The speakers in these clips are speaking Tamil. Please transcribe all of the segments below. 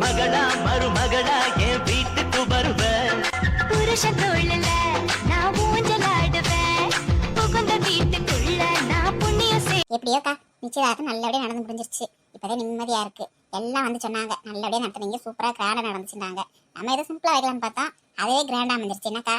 மகளா மருமகளா என் வீட்டுக்கு வருவ புருஷன் தோழல நான் ஊஞ்சலாடுவேன் புகுந்த வீட்டுக்குள்ள நான் புண்ணியம் எப்படியோக்கா நிச்சயதார்த்தம் நல்லபடியா நடந்து முடிஞ்சிருச்சு. இப்பதான் நிம்மதியா இருக்கு. எல்லாம் வந்து சொன்னாங்க நல்லபடியா நடத்துனீங்க, சூப்பரா கிராண்டா நடந்துச்சுட்டாங்க. நம்ம ஏதோ சிம்பிளா வைக்கலாம்னு பார்த்தா அதே கிராண்டா அமைஞ்சிருச்சு. என்னக்கா?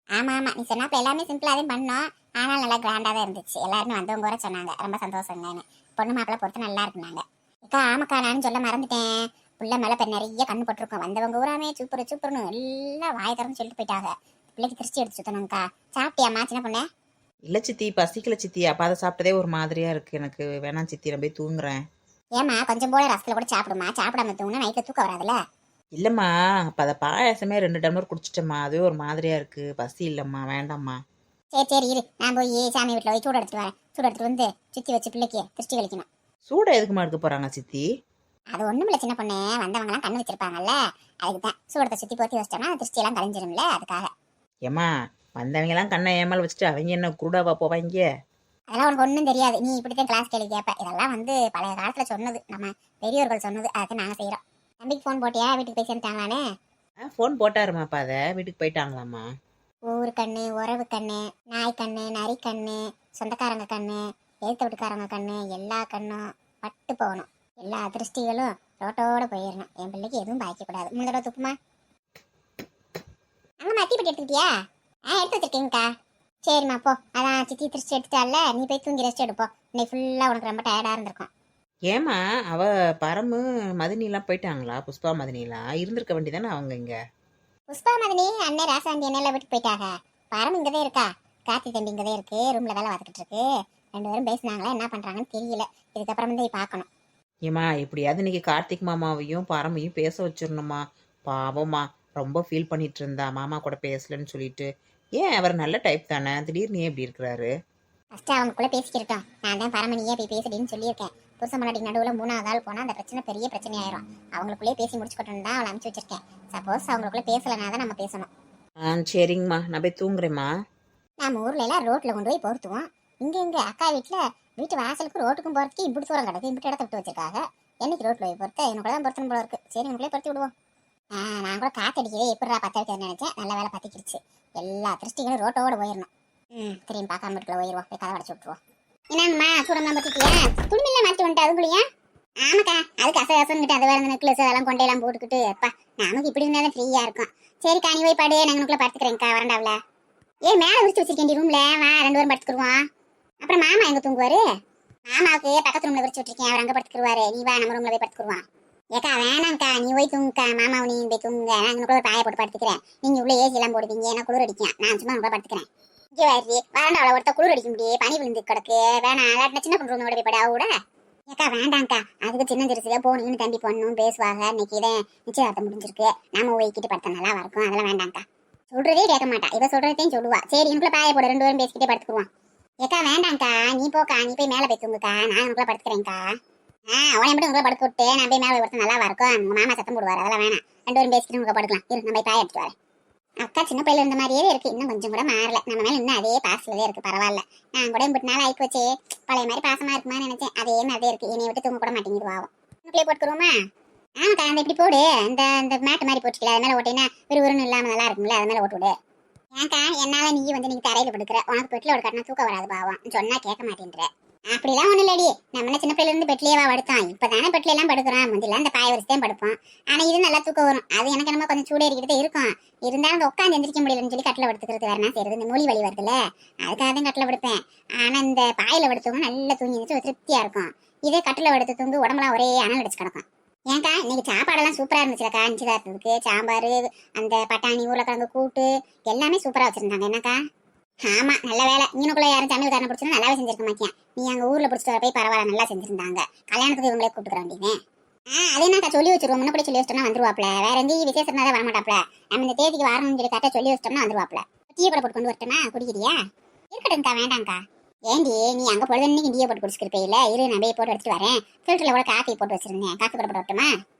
ஆமா ஆமா, நீ சொன்னாப்ப எல்லாமே சிம்பிளா தான் பண்ணோம், ஆனால் நல்லா கிராண்டா தான் இருந்துச்சு. எல்லாருமே வந்தவங்க கூட சொன்னாங்க ரொம்ப சந்தோஷங்கன்னு. பொண்ணு மாப்பிள்ள பொறுத்து நல்லா இருக்குனாங்க. அக்கா ஆமாக்கா, நானும் சொல்ல மறந்துட்டேன். புள்ள மேல இப்ப நிறைய கண்ணு போட்டிருக்கோம். வந்தவங்க ஊராமே சூப்பர் சூப்பர்னு எல்லாம் வாய் திறந்து சொல்லிட்டு போயிட்டாங்க. பிள்ளைக்கு திருச்சி எடுத்து சுத்தணும்க்கா. சாப்பிட்டியாம்மா சின்ன பொண்ணு? இல்ல சித்தி, பசிக்கல சித்தி. அப்ப அதை சாப்பிட்டதே ஒரு மாதிரியா இருக்கு எனக்கு. வேணாம் சித்தி, நான் போய் தூங்குறேன். ஏமா கொஞ்சம் போல ரசத்துல கூட சாப்பிடுமா, சாப்பிடாம தூங்கினா நைட்ல தூக்கம் வராதுல்ல. இல்லம்மா, அப்ப அதை பாயாசமே 2 டம்ளர் குடிச்சிட்டேம்மா. அதுவே ஒரு மாதிரியா இருக்கு. பசி இல்லம்மா, வேண்டாம்மா. சரி சரி இரு, நான் போய் சாமி வீட்டுல போய் சூடு எடுத்துட்டு வரேன். சூடு எடுத்துட்டு வந்து சுத்தி வச்சு பிள்ளைக்கு திருஷ்டி கழிக்கணும். சூட எதுக்குமா எடுக்க போறாங்க சித்தி? அது ஒண்ணுமில்ல சின்ன பொண்ணு, வந்தவங்க எல்லாம் கண்ணு வச்சிருப்பாங்கல்ல, அதுக்குதான் சூடத்தை சுத்தி போத்தி வச்சிட்டோம்னா திருஷ்டி எல்லாம் கழிஞ்சிரும்ல, அதுக்காக. ஏம்மா, வந்தவங்க எல்லாம் கண்ணை ஏமால் வச்சுட்டு அவங்க என்ன குருடாவா போவாங்க? அதெல்லாம் உனக்கு ஒன்றும் தெரியாது. நீ இப்படித்தான் கிளாஸ் கேள்வி கேட்ப. இதெல்லாம் வந்து பழைய காலத்துல சொன்னது, நம்ம பெரியவர்கள் சொன்னது. அதை நாங்க செய்யறோம். தம்பிக்கு ஃபோன் போட்டியா? வீட்டுக்கு போய் சேர்ந்துட்டாங்களானே? ஃபோன் போட்டாருமாப்பா. அதை வீட்டுக்கு போயிட்டாங்களாம்மா. ஊரு கண்ணு, உறவு கண்ணு, நாய் கண்ணு, நரி கண்ணு, சொந்தக்காரங்க கண்ணு, எழுத்த வீட்டுக்காரங்க கண்ணு, எல்லா கண்ணும் பட்டு போகணும். எல்லா திருஷ்டிகளும் ரோட்டோட போயிடணும். என் பிள்ளைக்கு எதுவும் பாய்க்கக்கூடாது. 3 தடவை துப்புமா. அங்க மத்தி பட்டி எடுத்துக்கிட்டியா? எடுத்து வச்சிருக்கீங்கக்கா. சரிம்மா போ. அதான் சித்தி திருஷ்டி எடுத்துட்டால, நீ போய் தூங்கி ரெஸ்ட் எடுப்போம். இன்னைக்கு ஃபுல்லா உனக்கு ரொம்ப டயர்டா இருந்திருக்கும். ஏமா, அவ பரமு மதினிலாம் போயிட்டாங்களா? புஷ்பா மதினிலாம் இருந்திருக்க வேண்டியதானே அவங்க இங்க. புஷ்பா மதினி அண்ணே ராசாண்டி அண்ணெல்லாம் வீட்டுக்கு போயிட்டாங்க. பரம் இங்கதான் இருக்கா. கார்த்தி தம்பி இங்கதான் இருக்கு, ரூம்ல வேலை பார்த்துக்கிட்டு இருக்கு. 2 பேரும் பேசினாங்களா, என்ன பண்றாங்கன்னு தெரியல. இதுக்கப்புறம் வந்து பார்க்கணும். ஏமா, எப்படியாவது இன்னைக்கு கார்த்திக் மாமாவையும் பரமையும் பேச வச்சிடணுமா. பாவமா ரொம்ப ஃபீல் பண்ணிட்டு இருந்தா மாமா கூட பேசலன்னு சொல்லிட்டு. ஏன், அவர் நல்ல டைப் தானே, திடீர்னு ஏன் இப்படி இருக்கிறாரு? ஃபர்ஸ்ட் அவங்களுக்குள்ள பேசிக்கிட்டோம். நான் தான் பரமணியே போய் பேசுடின்னு சொல்லியிருக்கேன். புருஷ முன்னாடி நடுவில் 3வது ஆள் போனால் அந்த பிரச்சனை பெரிய பிரச்சனை ஆயிரும். அவங்களுக்குள்ளே பேசி முடிச்சுக்கிட்டோன்னு தான் அவளை அனுப்பிச்சு வச்சிருக்கேன். சப்போஸ் அவங்களுக்குள்ள பேசலைனா தான் நம்ம பேசணும். சரிங்கம்மா, நான் போய் தூங்குறேம்மா. நம்ம ஊர்ல எல்லாம் ரோட்ல கொண்டு போய் பொருத்துவோம். இங்க அக்கா வீட்டு வாசலுக்கு ரோட்டுக்கும் போறதுக்கு இப்படி தூரம் கிடக்கு, இப்படி இடத்த விட்டு வச்சிருக்காங்க. என்னைக்கு ரோட்ல போய் பொறுத்த எனக்கு தான் பொருத்தணும் போல இருக்கு. சரி உங்களே பொருத்தி விடுவோம். நான் கூட காத்தடிக்கவே எப்படா பத்த வைக்கிறேன்னு நினைச்சேன். நல்ல வேலை பத்திக்கிடுச்சு. எல்லா திருஷ்டிகளும் ரோட்டோட போயிடணும். திரும்பி பார்க்காம வீட்டுல போயிடுவோம். போய் கதை அடைச்சு விட்டுருவோம். என்னங்கம்மா சூடம்லாம் பத்திட்டியா? துணிமெல்லாம் மாற்றி வந்துட்டு அதுக்குள்ளையா? ஆமாக்கா, அதுக்கு அசகசன்னுட்டு அது வேற நெக்லஸ் அதெல்லாம் கொண்டையெல்லாம் போட்டுக்கிட்டு எப்பா நமக்கு இப்படி இருந்தாலும் ஃப்ரீயா இருக்கும். சரிக்கா நீ போய் பாடு, நாங்கள் உனக்குள்ள படுத்துக்கிறேன்க்கா வரண்டாவில். ஏன் மேலே விரிச்சு வச்சிருக்கேன் ரூம்ல, வா 2 பேரும் படுத்துக்குருவோம். அப்புறம் மாமா எங்க தூங்குவாரு? மாமாவுக்கு பக்கத்து ரூம்ல விரிச்சு விட்டுருக்கேன், அவர் அங்கே படுத்துக்குருவாரு. நீ வா நம்ம ரூம்ல போய் படுத்துக்குருவான். ஏக்கா வேணாம்க்கா, நீ போய் தூங்குக்கா. மாமாவை நீ போய் தூங்குங்க, நான் உங்களுக்குள்ள பாயை போட்டு படுத்துக்கிறேன். நீங்க உள்ள ஏசி எல்லாம் போடுவீங்க, ஏன்னா குளிர் அடிக்கும். நான் சும்மா உங்களை படுத்துக்கிறேன். இங்கே வாரி வரண்டாவில் ஒருத்த குளிர் அடிக்க முடியே, பனி விழுந்து கிடக்கு. வேணாம், இல்லாட்டினா சின்ன பொண்ணு ரூமோட போய் பட கூட. ஏக்கா வேண்டாம்க்கா, அதுக்கு சின்ன சிறுசுல போனீங்கன்னு தம்பி பொண்ணும் பேசுவாங்க. இன்னைக்கு இதை நிச்சயதார்த்தம் முடிஞ்சிருக்கு, நாம ஒய்க்கிட்டு படுத்த நல்லா இருக்கும். அதெல்லாம் வேண்டாம்க்கா. சொல்றதே கேட்க மாட்டா, இவ சொல்றதையும் சொல்லுவா. சரி எனக்குள்ள பாயை போட 2 பேரும் பேசிக்கிட்டே படுத்துக்குவான். ஏக்கா வேண்டாம்க்கா, நீ போக்கா, நீ போய் மேலே போய் தூங்குக்கா, நான் உங்களுக்குள்ள படுத்துக்கிறேன்க்கா. அவனை மட்டும் உங்களை படுக்க விட்டு நான் போய் மேலே ஒருத்தர் நல்லா இருக்கும். உங்க மாமா சத்தம் போடுவார், அதெல்லாம் வேணாம். 2 பேரும் பேசிக்கிட்டு உங்களை படுக்கலாம். இரு நம்ம போய் பாய எடுத்துட்டு வரேன். அக்கா சின்ன பையில இருந்த மாதிரியே இருக்கு, இன்னும் கொஞ்சம் கூட மாறல. நம்ம மேல இன்னும் அதே பாசலே இருக்கு. பரவாயில்ல, நான் கூட இப்படி நாள் ஆயிக்கு வச்சு பழைய மாதிரி பாசமா இருக்குமான்னு நினைச்சேன். அதே மாதிரியே இருக்கு. என்னை விட்டு தூங்க கூட மாட்டேங்குது. ஆகும் இன்னும் போட்டுக்கிறோமா? ஆமாக்கா, அந்த இப்படி போடு. இந்த மேட்டு மாதிரி போட்டுக்கல, அது மேலே ஓட்டினா விறுவிறுன்னு இல்லாம நல்லா இருக்கும்ல, அது மேலே ஓட்டு விடு. ஏன்க்கா என்னால நீ வந்து நீங்க தரையில படுக்கிற, உனக்கு பெட்டில ஒரு கட்டினா தூக்கம் வராது. பாவம் சொன்னா கேட்க மாட்டேன்ற. அப்படிலாம் ஒண்ணு இல்லடி, நம்ம சின்ன பிள்ளைல இருந்து பெட்லேயே படுத்தான். இப்பதானே பெட்ல எல்லாம் படுக்கிறோம். முந்திலாம் அந்த பாய வரிசையும் படுப்போம். ஆனா இது நல்லா தூக்கம் வரும். அது எனக்கு நம்ம கொஞ்சம் சூடு ஏறிக்கிட்டே இருக்கும். இருந்தாலும் அந்த உட்காந்து எந்திரிக்க முடியலன்னு சொல்லி கட்டில படுத்துக்கிறது. வேற என்ன செய்யறது, இந்த மொழி வலி வருதுல்ல, அதுக்காக தான் கட்டில படுப்பேன். ஆனா இந்த பாயில படுத்தவங்க நல்லா தூங்கி இருந்துச்சு, ஒரு திருப்தியா இருக்கும். இதே கட்டில படுத்து தூங்கு உடம்புலாம் ஒரே அனல் அடிச்சு கிடக்கும். ஏன்க்கா இன்னைக்கு சாப்பாடெல்லாம் சூப்பரா இருந்துச்சுலக்கா. நிச்சயதார்த்தத்துக்கு சாம்பார், அந்த பட்டாணி, உருளைக்கிழங்கு கூட்டு எல்லாமே சூப்பரா வச்சிருந்தாங்க. என்னக்கா? ஆமா நல்ல வேலை. நீனுக்குள்ள யாரும் சமையல்காரனை பிடிச்சா நல்லாவே செஞ்சிருக்க மாட்டேன். நீ அங்க ஊர்ல பிடிச்சிட்டு வர போய் பரவாயில்ல நல்லா செஞ்சிருந்தாங்க. கல்யாணத்துக்கு இவங்களே கூப்பிட்டுக்கிற வேண்டியது. அது என்னக்கா சொல்லி வச்சிருவோம். முன்னப்படி சொல்லி வச்சிட்டோம்னா வந்துருவாப்ல. வேற எங்கேயும் விசேஷம்னா தான் வரமாட்டாப்ல. நம்ம இந்த தேதிக்கு வரணும்னு சொல்லி கரெக்டாக சொல்லி வச்சிட்டோம்னா வந்துருவாப்ல. டீயை கூட போட்டு கொண்டு வரட்டோம்னா குடிக்கிறியா? இருக்கட்டும்க்கா. வேண்டாம்க்கா. ஏண்டி நீ அங்க பொழுதுன்னைக்கு டீயை போட்டு குடிச்சிருப்பையில, இரு நான் போய் போட்டு எடுத்துட்டு வரேன். ஃபில்டர்ல கூட காஃபி போட்டு வச்சிருந்தேன், காஃபி கூட போட்டு வரட்டுமா?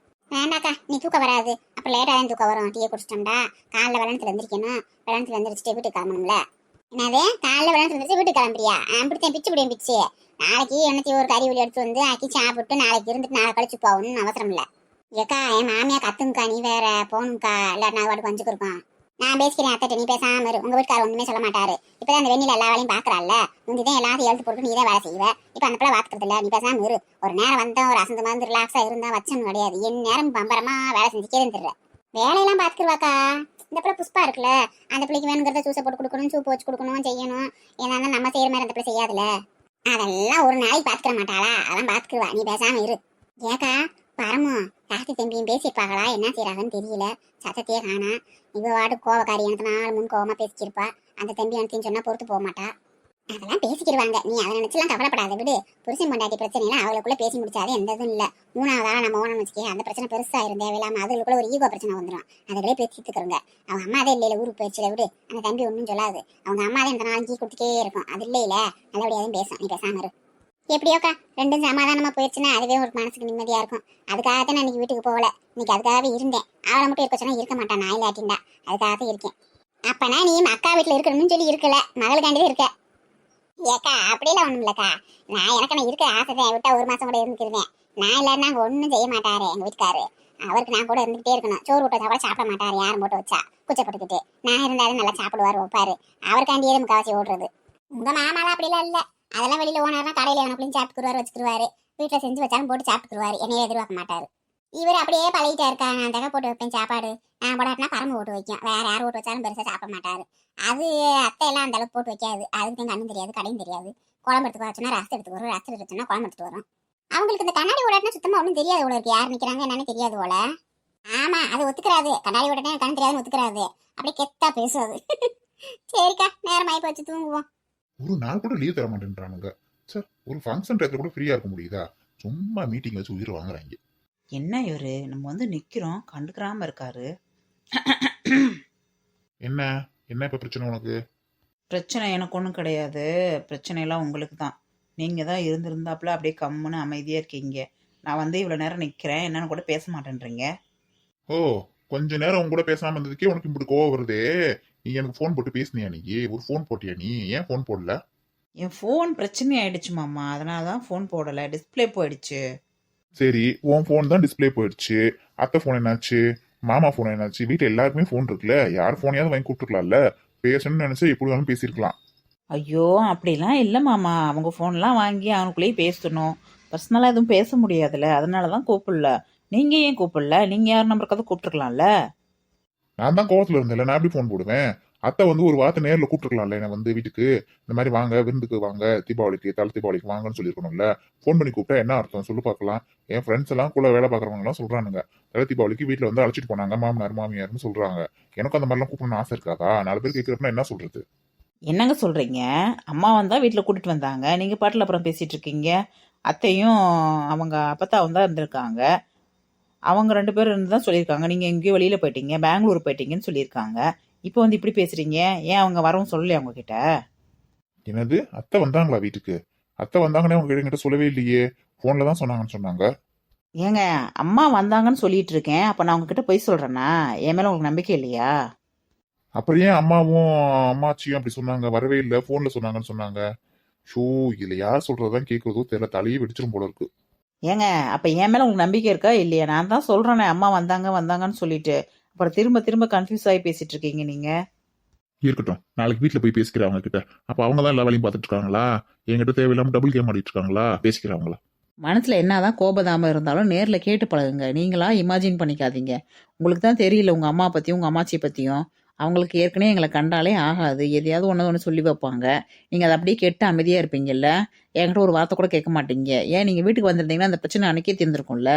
வேண்டாக்கா, நீ தூக்கம் வராது. அப்புறம் லேட்டாக தான் தூக்கம் வரும். டீயை குடிச்சிட்டோம்டா. காலைல வெள்ளத்துல எந்திரிக்கணும். வெள்ளத்துல எந்திரிச்சிட்டு வீட்டுக்கு கிளம்பணும்ல. என்னது காலைல வெள்ளத்துல எந்திரிச்சு வீட்டுக்கு கிளம்புறியா? பிடிச்சேன் பிச்சு பிடியும் பிச்சு. நாளைக்கு என்னத்தையும் ஒரு கறி ஒளி எடுத்து வந்து ஆக்கி சாப்பிட்டு நாளைக்கு இருந்துட்டு நாளை கழிச்சு போகணும்னு அவசரம் இல்லை. ஏக்கா என் மாமியா கத்துங்கக்கா, நீ வேற போகணும்க்கா, இல்லாட்டி நான் வாட்டுக்கு வஞ்சுக்கு இருக்கோம். நான் பேசிக்கிறேன் அத்தை, நீ பேசாம இரு. உங்க வீட்டுக்காரர் ஒண்ணுமே சொல்ல மாட்டாரு. இப்பதான் அந்த வெண்ணில எல்லா வேலையும் பாக்குறாள்ல, முந்திதான் எல்லாத்தையும் எழுத்து போட்டு நீ தான் வேலை செய்வ. இப்ப அந்த பிள்ளை பாத்துக்கிறது இல்ல, நீ பேசாம இரு. ஒரு நேரம் வந்தா ஒரு அசந்து மருந்து ரிலாக்ஸா இருந்தா வச்சனும் கிடையாது. என் நேரம் பம்பரமா வேலை செஞ்சுக்கே இருந்துடுற. வேலையெல்லாம் பாத்துக்குவாக்கா. இந்த பிள்ளை புஷ்பா இருக்குல்ல, அந்த பிள்ளைக்கு வேணுங்கிறத ஜூஸை போட்டு கொடுக்கணும், சூப்பு வச்சு கொடுக்கணும், செய்யணும். ஏன்னா நம்ம செய்யற மாதிரி அந்த பிள்ளை செய்யாதுல. அதெல்லாம் ஒரு நாளைக்கு பாத்துக்கிற மாட்டாளா? அதெல்லாம் பாத்துக்குவா, நீ பேசாம இரு. ஏக்கா பரமும் கார்த்தி தம்பியும் பேசியிருப்பாங்களா? என்ன செய்யறாங்கன்னு தெரியல, சத்தத்தையே காணா. இவ வாடு கோவக்காரி, எனக்கு 4 முன் கோவமா பேசிக்கிருப்பா. அந்த தம்பி எனக்கு சொன்னா பொறுத்து போக மாட்டா. அதெல்லாம் பேசிக்கிடுவாங்க, நீ அதை நினைச்செல்லாம் கவலைப்படாத விடு. புருஷன் பொண்டாட்டி பிரச்சனைலாம் அவளுக்குள்ள பேசி முடிச்சாதே எந்த இதுவும் இல்ல. 3ஆவதா நம்ம ஓனம் வச்சுக்கே, அந்த பிரச்சனை பெருசா இருந்தே இல்லாம அதுக்குள்ள ஒரு ஈகோ பிரச்சனை வந்துடும். அதுகளே பேசிட்டுக்கிறோங்க. அவங்க அம்மா அதே இல்லையில ஊருக்கு போயிடுச்சுல விடு. அந்த தம்பி ஒன்றும் சொல்லாது. அவங்க அம்மா தான் இந்த நாளைக்கு கொடுத்துட்டே இருக்கும். அது இல்லையில நல்லபடியாவது பேசும், நீ பேசாம இரு. எப்படியோக்கா ரெண்டும் சமாதானமா போயிடுச்சுன்னா அதுவே ஒரு மனசுக்கு நிம்மதியா இருக்கும். அதுக்காகத்தான் நான் இன்னைக்கு வீட்டுக்கு போகல. இன்னைக்கு அதுக்காகவே இருந்தேன். அவளை மட்டும் இருக்க சொன்னா இருக்க மாட்டான், நான் இல்லாட்டின்டா. அதுக்காக இருக்கேன். அப்பனா நீ அக்கா வீட்டுல இருக்கணும்னு சொல்லி இருக்கல, மகளுக்காண்டியே இருக்க. ஏக்கா அப்படிலாம் ஒண்ணும் இல்லக்கா. நான் இருக்கிற ஆசைதான். விட்டா 1 மாசம் கூட இருந்துக்கிருவேன். நான் இல்லாருன்னா அங்க ஒண்ணும் செய்ய மாட்டாரு எங்க வீட்டுக்காரு. அவருக்கு நான் கூட இருந்துகிட்டே இருக்கணும். சோறு விட்டு வச்சா கூட சாப்பிட மாட்டாரு, யாரும் போட்டு வச்சா குச்சப்பட்டுக்கிட்டு. நான் இருந்தாலும் நல்லா சாப்பிடுவாரு, வைப்பாரு. அவருக்காண்டியே முக்காவாசி ஓடுறது. உங்க மாமாலாம் அப்படிலாம் இல்ல. அதெல்லாம் வெளியில ஓனாருன்னா கடையில எவனுக்குள்ளையும் சாப்பிட்டுக்குருவாரு, வச்சுக்குருவாரு. வீட்டுல செஞ்சு வச்சாலும் போட்டு சாப்பிட்டுக்குருவாரு, என்னையே எதிர்பார்க்க மாட்டாரு. இவர் அப்படியே பழகிட்டா இருக்கா. நான் தகை போட்டு வைப்பேன் சாப்பாடு. நான் போடாட்டினா பரம்பு போட்டு வைக்கும். வேற யார் போட்டு வச்சாலும் பெருசா சாப்பிட மாட்டாரு. அது அத்தை எல்லாம் அந்த அளவுக்கு போட்டு வைக்காது. அதுக்கு கண்ணும் தெரியாது, கடையும் தெரியாது. குழம்பு எடுத்துக்கு வச்சுன்னா ரசம் எடுத்துக்கு வரும், ரசம் எடுத்துனா குழம்பு எடுத்துட்டு வரும். அவங்களுக்கு இந்த கண்ணாடி ஓடாட்டினா சுத்தமா ஒன்றும் தெரியாது போல இருக்கு. யார் நிக்கிறாங்க என்னன்னு தெரியாது போல. ஆமா, அது ஒத்துக்கிறாது. கண்ணாடி ஓடாட்டே கண்ணு தெரியாதுன்னு ஒத்துக்கிறாது. அப்படியே கெத்தா பேசுவது. சரிக்கா, நேரம் ஆகி போச்சு, தூங்குவோம். ஒரு நாள் கூட லீவ் தர மாட்டேன்றானுங்க. சார், ஒரு ஃபங்க்ஷன் டயத்துல கூட ஃப்ரீயா இருக்க முடியுதா? சும்மா மீட்டிங் வச்சு உயிர் வாங்குறாங்க. என்ன இவரு, நம்ம வந்து நிக்கிறோம் கண்டுக்கிறாம இருக்காரு. என்ன என்ன இப்ப பிரச்சனை உனக்கு? பிரச்சனை எனக்கு ஒன்றும் கிடையாது. பிரச்சனையெல்லாம் உங்களுக்கு தான். நீங்கள் தான் இருந்திருந்தாப்புல அப்படியே கம்முன்னு அமைதியாக இருக்கீங்க. நான் வந்து இவ்வளோ நேரம் நிற்கிறேன், என்னன்னு கூட பேச மாட்டேன்றீங்க. ஓ, கொஞ்ச நேரம் உன் கூட பேசாம இருந்ததுக்கே உனக்கு இப்படி கோவம் வருதே. நீ எனக்கு ஃபோன் போட்டு பேசுனியா? நீ ஒரு ஃபோன் போட்டியா? நீ ஏன் ஃபோன் போடல? என் ஃபோன் பிரச்சனை ஆயிடுச்சு மாமா, அதனால தான் ஃபோன் போடலை. டிஸ்பிளே போயிடுச்சு. சரி, உன் ஃபோன் தான் டிஸ்பிளே போயிடுச்சு. அத்தை ஃபோன் என்னாச்சு? மாமா ஃபோன் என்னாச்சு? வீட்டுல எல்லாருக்குமே ஃபோன் இருக்குல்ல, யார் ஃபோனையாவது வாங்கி கூப்பிட்டுருக்கலாம்ல. பேசணும்னு நினைச்சா எப்படி வேணாலும் பேசியிருக்கலாம். ஐயோ அப்படிலாம் இல்லை மாமா, அவங்க ஃபோன்லாம் வாங்கி அவனுக்குள்ளேயே பேசணும். பர்சனலாக எதுவும் பேச முடியாதுல்ல, அதனால தான் கூப்பிடல. நீங்கள் ஏன் கூப்பிடல? நீங்கள் யார் நம்பருக்காவது கூப்பிட்டுருக்கலாம்ல. நான் தான் கோவத்துல இருந்தேன்ல, நான் எப்படி ஃபோன் போடுவேன்? அத்தை வந்து ஒரு வார்த்தை நேரில் கூப்பிட்டுருக்கலாம்ல. என்ன வந்து வீட்டுக்கு இந்த மாதிரி வாங்க, விருந்துக்கு வாங்க, தீபாவளிக்கு தலை தீபாவளிக்கு வாங்கன்னு சொல்லியிருக்கணும்ல. ஃபோன் பண்ணி கூப்பிட்டா என்ன அர்த்தம் சொல்லு பார்க்கலாம். என் ஃப்ரெண்ட்ஸ் எல்லாம் கூட வேலை பார்க்குறவங்க எல்லாம் சொல்றானுங்க, தலை தீபாவளிக்கு வீட்டில் வந்து அழைச்சிட்டு போனாங்க மாமனார் மாமியார்னு சொல்றாங்க. எனக்கும் அந்த மாதிரிலாம் கூப்பிடணும்னு ஆசை இருக்காதா? 4 பேர் கேட்கறப்ப என்ன சொல்றது? என்னங்க சொல்கிறீங்க? அம்மா வந்தால் வீட்டில் கூட்டிட்டு வந்தாங்க, நீங்கள் பாட்டில் அப்புறம் பேசிகிட்டு இருக்கீங்க. அத்தையும் அவங்க அப்பத்தாவும் தான் இருந்திருக்காங்க. அவங்க 2 பேரும் இருந்து தான் சொல்லியிருக்காங்க. நீங்கள் எங்கேயோ வெளியில் போயிட்டீங்க, பெங்களூர் போயிட்டீங்கன்னு சொல்லியிருக்காங்க. இப்போ வந்து இப்படி பேசுகிறீங்க. ஏன் அவங்க வரவும் சொல்லலையா உங்ககிட்ட? என்னது, அத்தை வந்தாங்களா வீட்டுக்கு? அத்தை வந்தாங்கன்னே உங்க கிட்ட சொல்லவே இல்லையே. ஃபோன்ல தான் சொன்னாங்கன்னு சொன்னாங்க. ஏங்க, அம்மா வந்தாங்கன்னு சொல்லிட்டு இருக்கேன். அப்போ நான் உங்ககிட்ட போய் சொல்கிறேன்னா என் மேலே உங்களுக்கு நம்பிக்கை இல்லையா? அப்புறம் ஏன் அம்மாவும் அம்மாச்சியும் அப்படி சொன்னாங்க? வரவே இல்லை, ஃபோன்ல சொன்னாங்கன்னு சொன்னாங்க. ஷோ, இதுல யார் சொல்றதுதான் கேட்கறதோ தெரியல, தலையே வெடிச்சிரும் போல இருக்கு. ஏங்க, அப்போ என் மேலே உங்களுக்கு நம்பிக்கை இருக்கா இல்லையா? நான் தான் சொல்கிறேனே அம்மா வந்தாங்கன்னு சொல்லிட்டு. அப்புறம் திரும்ப திரும்ப கன்ஃபியூஸ் ஆகி பேசிட்டு இருக்கீங்க நீங்கள். இருக்கட்டும், நாளைக்கு வீட்டுல போய் பேசிக்கிறேன் அவங்க கிட்ட. அப்ப அவங்க தான் எல்லா வேலையும் பார்த்துட்டு இருக்காங்களா? என்கிட்ட தேவையில்லாம டபுள் கேம் ஆடிட்டு இருக்காங்களா? பேசிக்கிறாங்களா? மனசில் என்னதான் கோபதாம இருந்தாலும் நேரில் கேட்டு பழகுங்க. நீங்களா இமேஜின் பண்ணிக்காதீங்க. உங்களுக்கு தான் தெரியல உங்கள் அம்மா பற்றியும் உங்கள் அம்மாச்சியை பற்றியும். அவங்களுக்கு ஏற்கனவே எங்களை கண்டாலே ஆகாது, எதையாவது ஒன்று சொல்லி வைப்பாங்க. நீங்கள் அதை அப்படியே கேட்டு அமைதியாக இருப்பீங்கல்ல. என்கிட்ட ஒரு வார்த்தை கூட கேட்க மாட்டீங்க. ஏன் நீங்கள் வீட்டுக்கு வந்திருந்தீங்கன்னா அந்த பிரச்சனை அன்னைக்கே தீர்ந்துருக்கும்ல.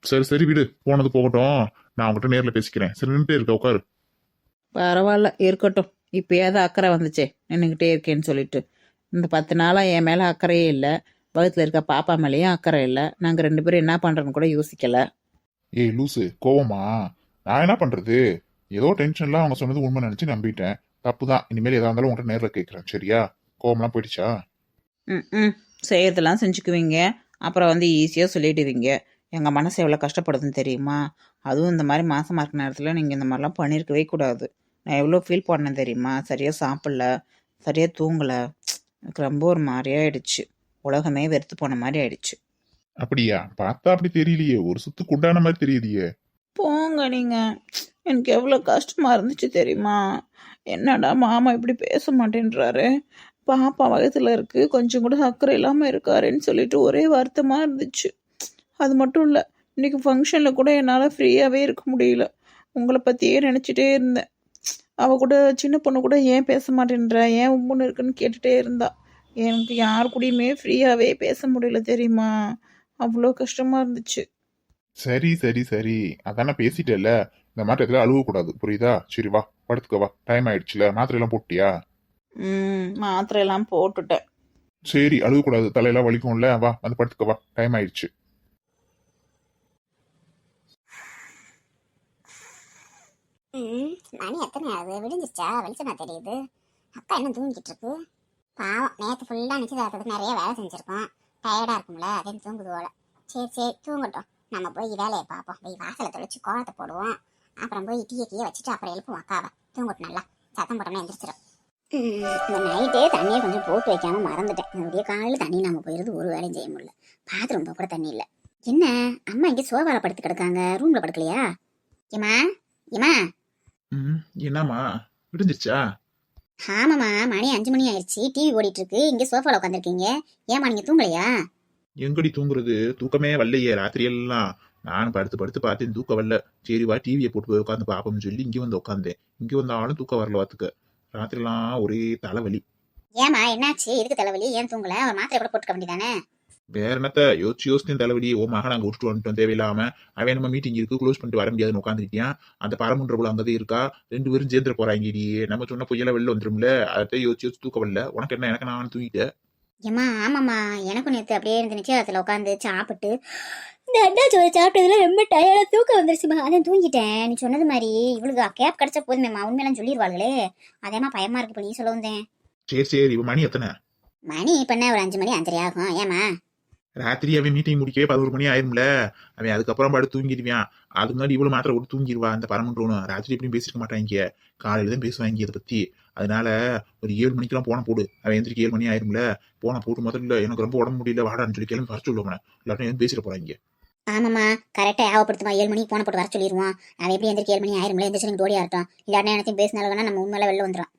சரி சரி விடு, போனது போகட்டும். நான் அவங்ககிட்ட நேர்ல பேசிக்கிறேன். சரி, நின்றுட்டே இருக்க, உட்காரு. பரவாயில்ல, இருக்கட்டும். இப்போயாவது அக்கறை வந்துச்சே, நின்றுக்கிட்டே இருக்கேன்னு சொல்லிட்டு. இந்த 10 நாளாக என் மேலே அக்கறையே இல்லை. வகுத்தில் இருக்க பாப்பா மேலேயும் அக்கறை இல்லை. நாங்கள் 2 பேரும் என்ன பண்ணுறோன்னு கூட யோசிக்கல. ஏய் லூசு, கோவமா? நான் என்ன பண்றது? ஏதோ டென்ஷன்ல அவங்க சொன்னது உண்மை நினைச்சு நம்பிட்டேன். தப்புதான். இனிமேல் எதா இருந்தாலும் உங்கள்கிட்ட நேரில் கேட்கறேன், சரியா? கோவம்லாம் போயிடுச்சா? ம் செய்யறதெல்லாம் செஞ்சுக்குவீங்க. அப்புறம் வந்து ஈஸியாக சொல்லிடுவீங்க. எங்கள் மனசு எவ்வளோ கஷ்டப்படுதுன்னு தெரியுமா? அதுவும் இந்த மாதிரி மாசமாக இருக்க நேரத்தில் நீங்கள் இந்த மாதிரிலாம் பண்ணியிருக்கவே கூடாது. நான் எவ்வளோ ஃபீல் பண்ணேன் தெரியுமா? சரியாக சாப்பிடல, சரியாக தூங்கலை. எனக்கு ரொம்ப ஒரு மாதிரி ஆயிடுச்சு. உலகமே வெறுத்து போன மாதிரி ஆயிடுச்சு. அப்படியா? பார்த்தா அப்படி தெரியலையே, ஒரு சுத்து குண்டான மாதிரி தெரியுதியே. போங்க நீங்க. எனக்கு எவ்வளோ கஷ்டமா இருந்துச்சு தெரியுமா? என்னடா மாமா இப்படி பேச மாட்டேன்றாரு. பாப்பா வயசுல இருக்கு, கொஞ்சம் கூட அக்கறை இல்லாமல் இருக்காருன்னு சொல்லிட்டு ஒரே வருத்தமா இருந்துச்சு. அது மட்டும் இல்லை, இன்னைக்கு ஃபங்க்ஷனில் கூட என்னால் ஃப்ரீயாகவே இருக்க முடியல. உங்களை பற்றியே நினச்சிட்டே இருந்தேன். அவள் கூட சின்ன பொண்ணு கூட ஏன் பேச மாட்டேன்ற, ஏன் உம்முன்னு இருக்குன்னு கேட்டுகிட்டே இருந்தா. எனக்கு யார் கூடயுமே ஃப்ரீயாகவே பேச முடியல தெரியுமா? அவ்வளோ கஷ்டமாக இருந்துச்சு. சரி சரி சரி, அதானே பேசிட்டேல்ல. இந்த மாதிரி இடத்துல அழுவ கூடாது, புரியுதா? சரி வா, படுத்துக்க வா, டைம் ஆயிடுச்சுல. மாத்திரை எல்லாம் போட்டியா? மாத்திரையெல்லாம் போட்டுட்டேன். சரி, அழுவ கூடாது, தலையெல்லாம் வலிக்கும்ல. வா வந்து படுத்துக்க வா, டைம் ஆயிடுச்சு. மணி எத்தனை ஆகுது? விடிஞ்சிச்சா? வெளிச்சமா தெரியுது. அக்கா என்ன தூங்கிட்டு இருக்கு? பாவம், நேற்று ஃபுல்லாக நிச்சயதார்த்தத்துக்கு நிறைய வேலை செஞ்சுருக்கோம். டயர்டாக இருக்கும்ல, அதே தூங்குது போல. சரி சரி, தூங்கட்டும். நம்ம போய் வேலையை பார்ப்போம். போய் வாசலை தொலைச்சி கோலத்தை போடுவோம். அப்புறம் போய் டீயை வச்சுட்டு அப்புறம் எழுப்புவோம் அக்காவை. தூங்கட்டும், நல்லா சத்தம் போட்டோம்னா எந்திரிச்சிடும். இந்த நைட்டே தண்ணியை கொஞ்சம் போட்டு வைக்காம மறந்துட்டேன். என்னுடைய காலையில் தண்ணி நம்ம போயிருந்து ஒரு வேலையும் செய்ய முடியல. பாத்ரூம் கூட தண்ணி இல்லை. என்ன அம்மா இங்கே சோபால படுத்து கிடக்காங்க, ரூம்ல படுக்கலையா? ஏமா ஏமா? என்னம்மா, விடிஞ்சிருச்சா? ஆமாம்மா, மணி 5 மணி ஆயிடுச்சு. டிவி ஓடிட்டு இருக்கு. இங்கே சோஃபால உட்காந்துருக்கீங்க. ஏமா நீங்க தூங்கலையா? எங்கடி தூங்குறது, தூக்கமே வரலையே ராத்திரி எல்லாம். நானும் படுத்து படுத்து பார்த்தேன், தூக்கம் வரல. சரி வா, டிவியை போட்டு போய் உட்காந்து பாப்போம்னு சொல்லி இங்கே வந்து உட்காந்தேன். இங்கே வந்தாலும் தூக்கம் வரல வாத்துக்க. ராத்திரிலாம் ஒரே தலைவலி. ஏமா என்னாச்சு? எதுக்கு தலைவலி? ஏன் தூங்கல? ஒரு மாத்திரை கூட போட்டுக்க வேண்டியதானே? வேற என்னத்த யோசிச்சு தலைவலி. ஓ மகன் அங்கே விட்டுட்டு வந்துட்டோம் தேவையில்லாம. அவன் நம்ம மீட்டிங் இருக்கு, க்ளோஸ் பண்ணிட்டு வர முடியாதுன்னு உட்காந்துருக்கியான். அந்த பரமன்ற போல அங்கதான் இருக்கா. 2 பேரும் சேர்ந்துட போறாங்க. நம்ம சொன்ன பொய்யெல்லாம் வெளில வந்துரும்ல. அதை யோசிச்சு தூக்கம் வரல. உனக்கு என்ன? எனக்கு நான் தூங்கிட்டேன். ஏமா ஆமாம்மா, எனக்கும் நேற்று அப்படியே இருந்து நிச்சயத்தில் உட்காந்து சாப்பிட்டு இந்த அண்டா சோறு சாப்பிட்டதுல ரொம்ப டயர்டாக தூக்கம் வந்துருச்சுமா. அதான் தூங்கிட்டேன். நீ சொன்னது மாதிரி இவளுக்கு கேப் கிடைச்சா போதுமேம்மா, உண்மையெல்லாம் சொல்லிடுவாங்களே. அதேமா பயமா இருக்கு. இப்போ நீ சொல்ல வந்தேன். சரி சரி, இப்ப மணி எத்தனை? மணி இப்போ என்ன, ஒரு 5 மணி 5:30 ஆகும். ஏமா? ராத்திரி அவன் மீட்டிங் முடிக்கவே 11 மணி ஆயிரும்ல. அவன் அதுக்கப்புறம் பாடு தூங்கிடுவான். அதுக்கு முன்னாடி இவ்வளவு மாத்திரை விட்டு தூங்கிடுவா. அந்த பரமன்றவனும் ராத்திரி எப்படியும் பேசிருக்க மாட்டாங்க, காலையில தான் பேசுவாங்க இதை பத்தி. அதனால ஒரு 7 மணிக்கெல்லாம் போன போடு. அவன் எந்திரிக்க 7 மணி ஆயிரும்ல. போன போட்டு முதல்ல எனக்கு ரொம்ப உடம்பு முடியல வாடான்னு சொல்லி கிளம்பி வர சொல்லுவாங்க. எல்லாரும் எதுவும் பேசிட போறாங்க. ஆமாம்மா, கரெக்டாக ஞாபகப்படுத்துமா. 7 மணிக்கு போன போட்டு வர சொல்லிடுவான். அவன் எப்படி எந்திரிக்க 7 மணி ஆயிரும்ல. எந்திரிச்சு நீங்கள் ஓடி ஆகட்டும். இல்லாட்டா எனத்தையும் பேசினாலும் நம்ம உண்மையில வெளில வந்துடும்.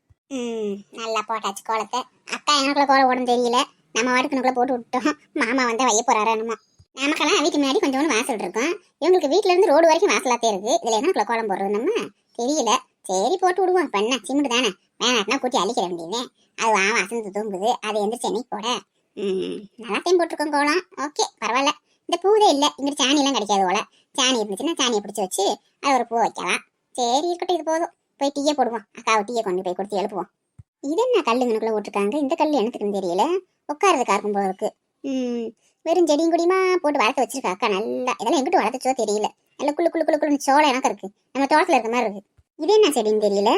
நல்லா போட்டாச்சு கோலத்தை. அக்கா எனக்குள்ள கோலம் ஓடணும் தெரியல. நம்ம வாட்டுக்குனுக்குள்ள போட்டு விட்டோம். மாமா வந்து வைய போறாரு என்னமோ. நமக்கெல்லாம் வீட்டு முன்னாடி கொஞ்சம் வாசல் இருக்கும். இவங்களுக்கு வீட்டுல இருந்து ரோடு வரைக்கும் வாசலாத்தே இருக்கு. இதுல என்னக்குள்ள கோலம் போடுறது நம்ம தெரியல. சரி போட்டு விடுவோம். இப்ப என்ன சிமெண்ட் தானே, வேணாட்டினா கூட்டி அழிக்கிற வேண்டியது. அது வாசந்து தூங்குது. அதை எந்திரிச்சு என்னைக்கு போட. நல்லாத்தையும் போட்டிருக்கோம் கோலம். ஓகே பரவாயில்ல. இந்த பூவே இல்லை, இங்கிட்டு சாணி எல்லாம் கிடைக்காது போல. சாணி இருந்துச்சுன்னா சாணியை பிடிச்சி வச்சு அது ஒரு பூ வைக்கலாம். சரி இருக்கட்டும், இது போதும். போய் டீயை போடுவோம். அக்காவை டீயை கொண்டு போய் கொடுத்து எழுப்புவோம். இது என்ன கல்லுங்கனுக்குள்ள விட்டுருக்காங்க? இந்த கல் என்னத்துக்குன்னு தெரியல. உட்காரதுக்கா இருக்கும் போல இருக்கு. வெறும் செடியும் கொடியுமா போட்டு வளர்த்து வச்சிருக்கா அக்கா. நல்லா இதெல்லாம் எங்கிட்டு வளர்த்துச்சோ தெரியல. நல்ல குள்ளு குள்ளு குள்ளு குள்ளு சோளம் எனக்கு இருக்கு. நம்ம தோட்டத்துல இருக்க மாதிரி இருக்கு. இது என்ன செடின்னு தெரியல.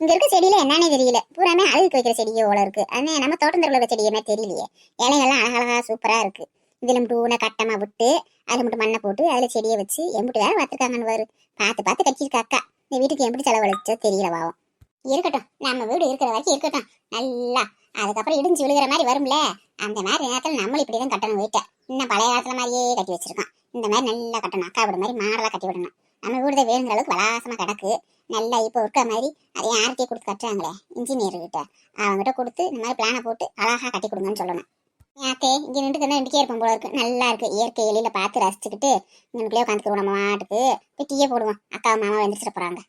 இங்க இருக்க செடியில என்னன்னே தெரியல. பூராமே அழுகு வைக்கிற செடியோ போல இருக்கு. அதே நம்ம தோட்டத்தில் உள்ள செடி என்ன தெரியலையே. இலைகள்லாம் அழகழகா சூப்பரா இருக்கு. இதுல மட்டும் கட்டமா விட்டு அதுல மட்டும் மண்ணை போட்டு அதுல செடியை வச்சு எம்பிட்டு வேற வளர்த்துருக்காங்கன்னு பாரு. பார்த்து பார்த்து கட்டியிருக்கா அக்கா. இந்த வீட்டுக்கு எப்படி செலவழிச்சோ தெரியல. பாவம். இருக்கட்டும், நம்ம வீடு இருக்கிற வரைக்கும் இருக்கட்டும் நல்லா. அதுக்கப்புறம் இடிஞ்சு விழுகிற மாதிரி வரும்ல, அந்த மாதிரி நேரத்தில் நம்மளும் இப்படிதான் கட்டணும் வீட்டை. இன்னும் பழைய காலத்துல மாதிரியே கட்டி வச்சிருக்கான். இந்த மாதிரி நல்லா கட்டணும். அக்கா வீடு மாதிரி மாடலா கட்டி விடணும். நம்ம வீடு வேணுங்கிற அளவுக்கு விலாசமா கிடக்கு. நல்லா இப்போ இருக்கிற மாதிரி அதே யார்கிட்டயே கொடுத்து கட்டுறாங்களே இன்ஜினியர் கிட்ட, அவங்ககிட்ட கொடுத்து இந்த மாதிரி பிளானை போட்டு அழகா கட்டி கொடுங்கன்னு சொல்லணும். யாத்தே இங்க நின்று ரெண்டுக்கே இருப்போம் போல இருக்கு. நல்லா இருக்கு. இயற்கை எழில பார்த்து ரசிச்சுக்கிட்டு இங்கனுக்குள்ளே உட்காந்துக்குவோம். நம்ம மாட்டுக்கு போய் டீயே போடுவோம். அக்கா மாமா வந்துச்சுட்டு போறாங்க.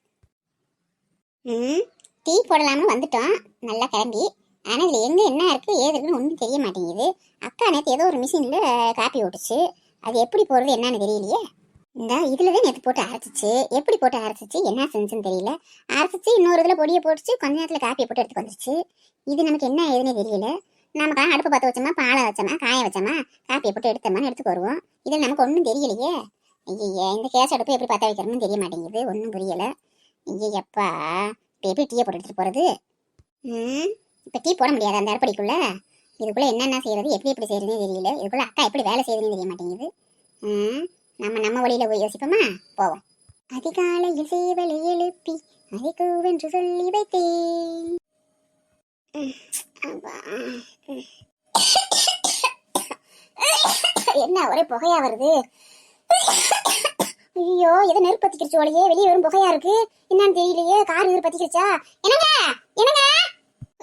டீ போடலாம வந்துட்டோம் நல்லா கிளம்பி. ஆனால் இதில் எங்கே என்ன இருக்குது ஏது இருக்குன்னு ஒன்றும் தெரிய மாட்டேங்குது. அக்கா நேற்று ஏதோ ஒரு மிஷினில் காப்பி ஓட்டுச்சு. அது எப்படி போடுறது என்னன்னு தெரியலையே. இந்த இதில் தான் நேற்று போட்டு அரைச்சிச்சு. எப்படி போட்டு அரைச்சிச்சு என்ன செஞ்சுன்னு தெரியல. அரைச்சிச்சு இன்னொரு இதில் பொடியை போட்டுச்சு. கொஞ்ச நேரத்தில் காப்பியை போட்டு எடுத்து வந்துச்சு. இது நமக்கு என்ன ஏதுன்னு தெரியல. நமக்கு அடுப்பு பற்ற வச்சோமா, பாலை வச்சோமா, காய வச்சோமா, காப்பியை போட்டு எடுத்தோமான்னு எடுத்துக்கு வருவோம். இதில் நமக்கு ஒன்றும் தெரியலையே. ஐயா இந்த கேஸ் அடுப்பு எப்படி பற்ற வைக்கிறோம்னு தெரிய மாட்டேங்குது. ஒன்றும் புரியலை. ஐயப்பா இப்போ எப்படி டீயை போட்டு எடுத்துகிட்டு போகிறது? இப்போ டீ போட முடியாது அந்த அடுப்படிக்குள்ள. இதுக்குள்ளே என்னென்ன செய்கிறது, எப்படி எப்படி செய்கிறதுனே தெரியல. இதுக்குள்ளே அக்கா எப்படி வேலை செய்யுதுன்னு தெரிய மாட்டேங்குது. நம்ம வழியில் போய் யோசிப்போமா? போவோம். அதிகாலையில் சேவலை எழுப்பி அதைக்கூவென்று சொல்லி வைத்தேன். என்ன ஒரே புகையா வருது? ஐயோ, எதை நெருப்பு பத்திக்கிச்சோலையே, வெளியே வரும் புகையா இருக்கு. என்னன்னு தெரியலையே, கார் நீர் பத்திக்கிச்சா? என்னங்க என்னங்க?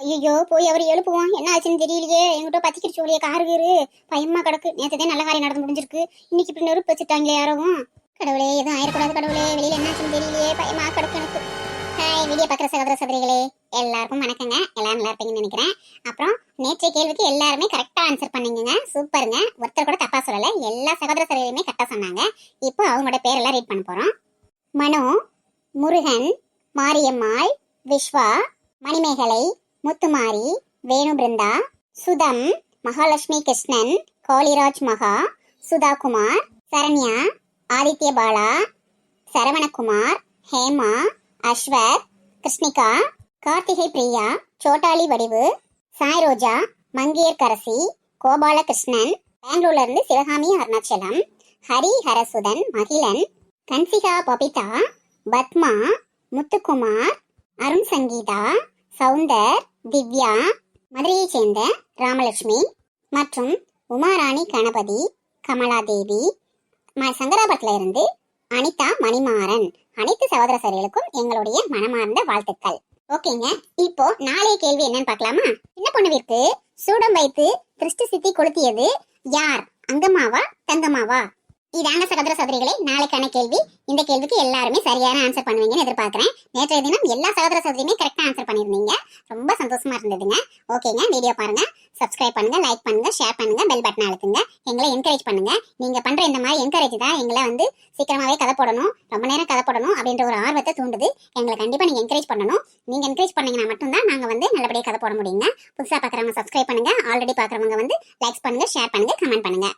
ஐயோ, போய் அவர் எழுப்புவோம். என்ன ஆச்சுன்னு தெரியலையே, எங்கிட்ட பத்திக்கிச்சோலையே கார் கீரு. பயமா கிடக்கு. நேற்றுதான் நல்ல காரியம் நடந்து முடிஞ்சிருக்கு, இன்னைக்கு இப்படி நெருப்பு வச்சுட்டாங்களே யாரும். கடவுளே, எதுவும் ஆயிடக்கூடாது கடவுளே. வெளியில என்னாச்சுன்னு தெரியலையே, பயமா கிடக்கு எனக்கு. ஹாய், வீடியோ பார்க்குற சகோதர சகோதரிகளே எல்லாருக்கும் வணக்கங்க. எல்லாரும் நல்லா இருப்பீங்கன்னு நினைக்கிறேன். அப்புறம் நேற்றைய கேள்விக்கு எல்லாருமே கரெக்டாக ஆன்சர் பண்ணீங்க. சூப்பருங்க. ஒருத்தர் கூட தப்பா சொல்லலை. எல்லா சகோதர சகோதரியுமே கரெக்டாக சொன்னாங்க. இப்போ அவங்களோட பேரெல்லாம் ரீட் பண்ண போகிறோம். மனோ, முருகன், மாரியம்மாள், விஸ்வா, மணிமேகலை, முத்துமாரி, வேணு பிருந்தா, சுதம், மகாலட்சுமி கிருஷ்ணன், காளிராஜ் மகா, சுதாகுமார், சரண்யா, ஆதித்ய பாலா, சரவணகுமார், ஹேமா, அஸ்வத், கிருஷ்ணிகா, கார்த்திகை பிரியா, சோட்டாலி வடிவு, சாய் ரோஜா, மங்கியர் கரசி, கோபாலகிருஷ்ணன், பெங்களூர்ல இருந்து சிவகாமி அருணாச்சலம், ஹரி ஹரசுதன், மகிழன், கன்சிகா பபிதா, பத்மா, முத்துக்குமார், அருண் சங்கீதா, சவுந்தர், திவ்யா, மதுரையை சேர்ந்த ராமலட்சுமி மற்றும் உமாராணி கணபதி, கமலாதேவி, சங்கராபட்டில இருந்து அனிதா மணிமாறன். அனைத்து சகோதர சகோதரிகளுக்கும் எங்களுடைய மனமார்ந்த வாழ்த்துக்கள். ஓகேங்க, இப்போ நாளைய கேள்வி என்னன்னு பார்க்கலாமா? சின்ன பொண்ணுவிற்கு சூடம் வைத்து திருஷ்டி சித்தி கொளுத்தியது யார்? அங்கம்மாவா தங்கம்மாவா? இதாங்க சகோதர சகோதரிகளே நாளைக்கான கேள்வி. இந்த கேள்விக்கு எல்லாருமே சரியான ஆன்சர் பண்ணுவீங்கன்னு எதிர்பார்க்கிறேன். நேற்றைய தினம் எல்லா சகோதர சகோதரியுமே கரெக்டா ஆன்சர் பண்ணிருந்தீங்க. ரொம்ப சந்தோஷமா இருந்ததுங்க. ஓகேங்க, வீடியோ பாருங்க, சப்ஸ்கிரைப் பண்ணுங்க, லைக் பண்ணுங்க, ஷேர் பண்ணுங்க, பெல் பட்டன் அழுத்துங்க. எங்களை என்கரேஜ் பண்ணுங்க. நீங்க பண்ற இந்த மாதிரி என்கரேஜ் தான் எங்களை வந்து சீக்கிரமாவே கதை போடணும், ரொம்ப நேரம் கதை போடணும் அப்படின்ற ஒரு ஆர்வத்தை தூண்டுது. எங்களை கண்டிப்பா நீங்க என்கரேஜ் பண்ணணும். நீங்க என்கரேஜ் பண்ணீங்கன்னா மட்டும்தான் நாங்க வந்து நல்லபடியாக கதை போட முடியுங்க. புதுசா பாக்குறவங்க சப்ஸ்கிரைப் பண்ணுங்க, ஆல்ரெடி பாக்குறவங்க வந்து லைக்ஸ் பண்ணுங்க, ஷேர் பண்ணுங்க, கமெண்ட் பண்ணுங்க.